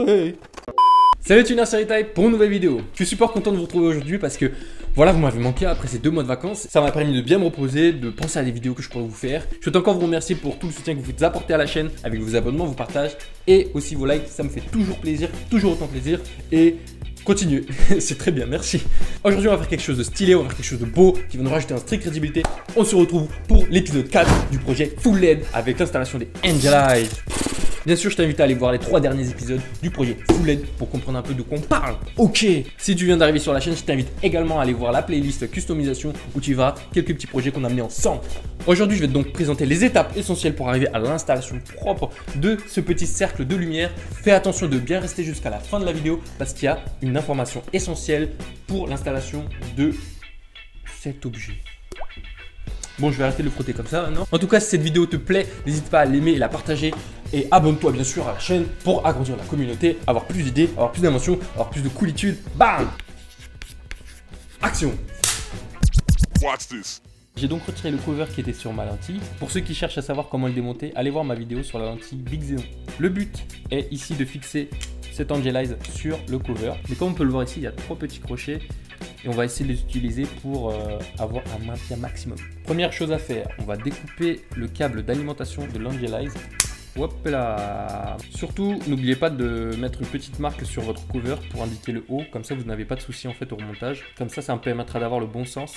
soirée. Salut Tuner Série Type pour une nouvelle vidéo. Je suis super content de vous retrouver aujourd'hui parce que voilà, vous m'avez manqué après ces 2 mois de vacances. Ça m'a permis de bien me reposer, de penser à des vidéos que je pourrais vous faire. Je souhaite encore vous remercier pour tout le soutien que vous apportez à la chaîne avec vos abonnements, vos partages et aussi vos likes. Ça me fait toujours plaisir, toujours autant plaisir. Et continuez, c'est très bien, merci. Aujourd'hui, on va faire quelque chose de stylé, on va faire quelque chose de beau qui va nous rajouter un strict crédibilité. On se retrouve pour l'épisode 4 du projet Full LED avec l'installation des Angel Eyes. Bien sûr, je t'invite à aller voir les 3 derniers épisodes du projet Full LED pour comprendre un peu de quoi on parle. Ok, si tu viens d'arriver sur la chaîne, je t'invite également à aller voir la playlist customisation où tu verras quelques petits projets qu'on a menés ensemble. Aujourd'hui, je vais donc présenter les étapes essentielles pour arriver à l'installation propre de ce petit cercle de lumière. Fais attention de bien rester jusqu'à la fin de la vidéo parce qu'il y a une information essentielle pour l'installation de cet objet. Bon, je vais arrêter de le frotter comme ça maintenant. En tout cas, si cette vidéo te plaît, n'hésite pas à l'aimer et la partager. Et abonne-toi bien sûr à la chaîne pour agrandir la communauté, avoir plus d'idées, avoir plus d'inventions, avoir plus de coolitude. Bam! Action! Watch this. J'ai donc retiré le cover qui était sur ma lentille. Pour ceux qui cherchent à savoir comment le démonter, allez voir ma vidéo sur la lentille Big Xenon. Le but est ici de fixer cet Angel Eyes sur le cover. Mais comme on peut le voir ici, il y a 3 petits crochets. Et on va essayer de les utiliser pour avoir un maintien maximum. Première chose à faire, on va découper le câble d'alimentation de l'Angel Eyes. Hop là. Surtout, n'oubliez pas de mettre une petite marque sur votre cover pour indiquer le haut. Comme ça, vous n'avez pas de souci en fait au remontage. Comme ça me permettra d'avoir le bon sens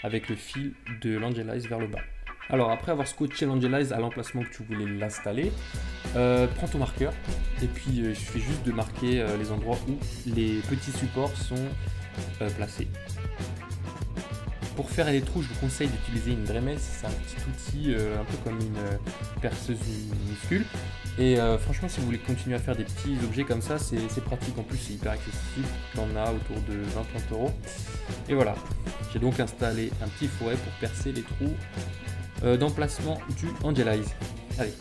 avec le fil de l'Angel Eyes vers le bas. Alors après avoir scotché l'Angel Eyes à l'emplacement que tu voulais l'installer, prends ton marqueur et puis il suffit juste de marquer les endroits où les petits supports sont placés. Pour faire les trous, je vous conseille d'utiliser une Dremel. C'est un petit outil un peu comme une perceuse minuscule. Et franchement, si vous voulez continuer à faire des petits objets comme ça, c'est pratique. En plus, c'est hyper accessible. Tu en as autour de 20-30 euros. Et voilà, j'ai donc installé un petit fouet pour percer les trous d'emplacement du Angel Eyes. Allez.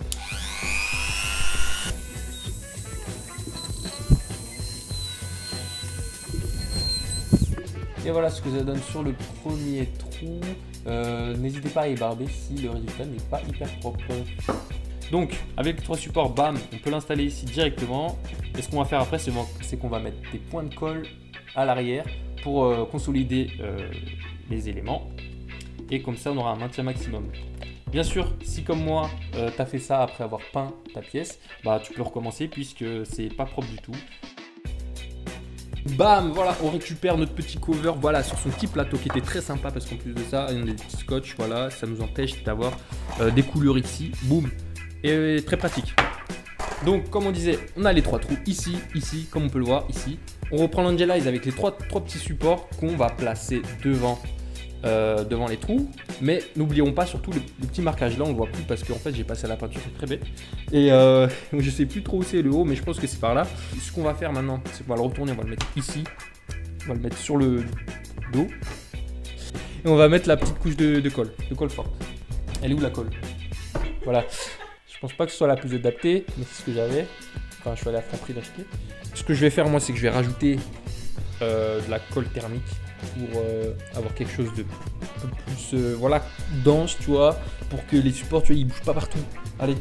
Et voilà ce que ça donne sur le premier trou. N'hésitez pas à ébarber si le résultat n'est pas hyper propre. Donc avec les 3 supports, bam, on peut l'installer ici directement. Et ce qu'on va faire après, c'est qu'on va mettre des points de colle à l'arrière pour consolider les éléments. Et comme ça, on aura un maintien maximum. Bien sûr, si comme moi, tu as fait ça après avoir peint ta pièce, bah, tu peux recommencer puisque c'est pas propre du tout. Bam, voilà, on récupère notre petit cover, voilà, sur son petit plateau qui était très sympa parce qu'en plus de ça, il y a des petits scotch, voilà, ça nous empêche d'avoir des couleurs ici, boum, et très pratique. Donc, comme on disait, on a les 3 trous ici, ici, comme on peut le voir ici. On reprend l'Angel Eyes avec les 3 petits supports qu'on va placer devant les trous, mais n'oublions pas surtout le petit marquage là, on le voit plus parce qu'en fait j'ai passé à la peinture, c'est très bête et je sais plus trop où c'est le haut, mais je pense que c'est par là. Ce qu'on va faire maintenant, c'est qu'on va le retourner, on va le mettre ici, on va le mettre sur le dos et on va mettre la petite couche de colle forte. Elle est où la colle? Voilà, je pense pas que ce soit la plus adaptée, mais c'est ce que j'avais. Enfin, je suis allé à Franprix d'acheter. Ce que je vais faire moi, c'est que je vais rajouter de la colle thermique pour avoir quelque chose de un peu plus voilà, dense, tu vois, pour que les supports, tu vois, ils bougent pas partout. Allez,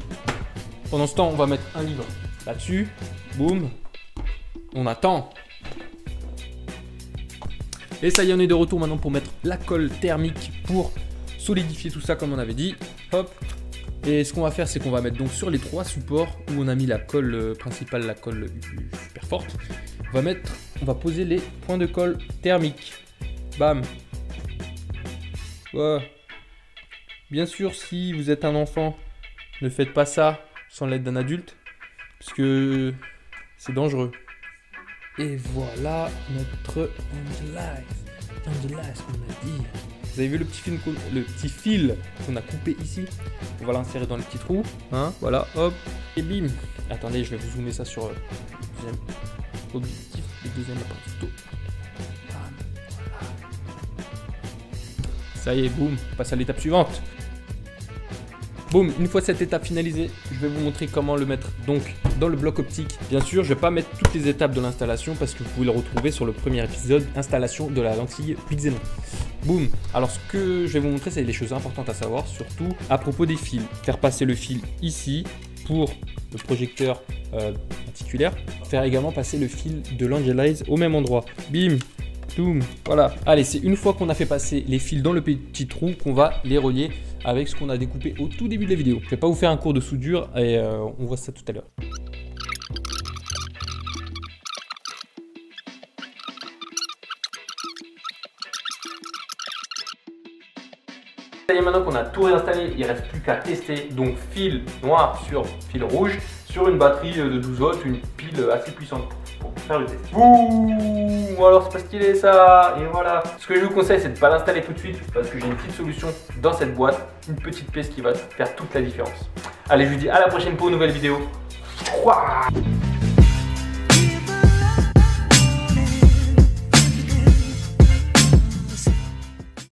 pendant ce temps, on va mettre un livre là-dessus, boum, on attend. Et ça y est, on est de retour maintenant pour mettre la colle thermique pour solidifier tout ça comme on avait dit. Hop. Et ce qu'on va faire, c'est qu'on va mettre donc sur les 3 supports où on a mis la colle principale, la colle super forte, on va poser les points de colle thermique. Bam. Ouais. Bien sûr, si vous êtes un enfant, ne faites pas ça sans l'aide d'un adulte, parce que c'est dangereux. Et voilà notre Angel Eyes. Angel Eyes, on a dit. Vous avez vu le petit fil qu'on a coupé ici? On va l'insérer dans le petit trou. Hein, voilà, hop. Et bim. Attendez, je vais vous zoomer ça sur le deuxième objectif. Le deuxième appareil photo. Ça y est, boum, on passe à l'étape suivante. Boum, une fois cette étape finalisée, je vais vous montrer comment le mettre donc dans le bloc optique. Bien sûr, je ne vais pas mettre toutes les étapes de l'installation parce que vous pouvez le retrouver sur le premier épisode, installation de la lentille Big Xenon. Boum. Alors ce que je vais vous montrer, c'est les choses importantes à savoir, surtout à propos des fils. Faire passer le fil ici pour le projecteur articulaire, faire également passer le fil de l'Angelize au même endroit. Bim, boum, voilà. Allez, c'est une fois qu'on a fait passer les fils dans le petit trou qu'on va les relier avec ce qu'on a découpé au tout début de la vidéo. Je vais pas vous faire un cours de soudure et on voit ça tout à l'heure. Ça y est, maintenant qu'on a tout réinstallé, il ne reste plus qu'à tester. Donc fil noir sur fil rouge sur une batterie de 12 volts, une pile assez puissante pour faire le test. Bouh, alors c'est pas stylé ça. Et voilà. Ce que je vous conseille, c'est de ne pas l'installer tout de suite parce que j'ai une petite solution dans cette boîte, une petite pièce qui va faire toute la différence. Allez, je vous dis à la prochaine pour une nouvelle vidéo. Ouah.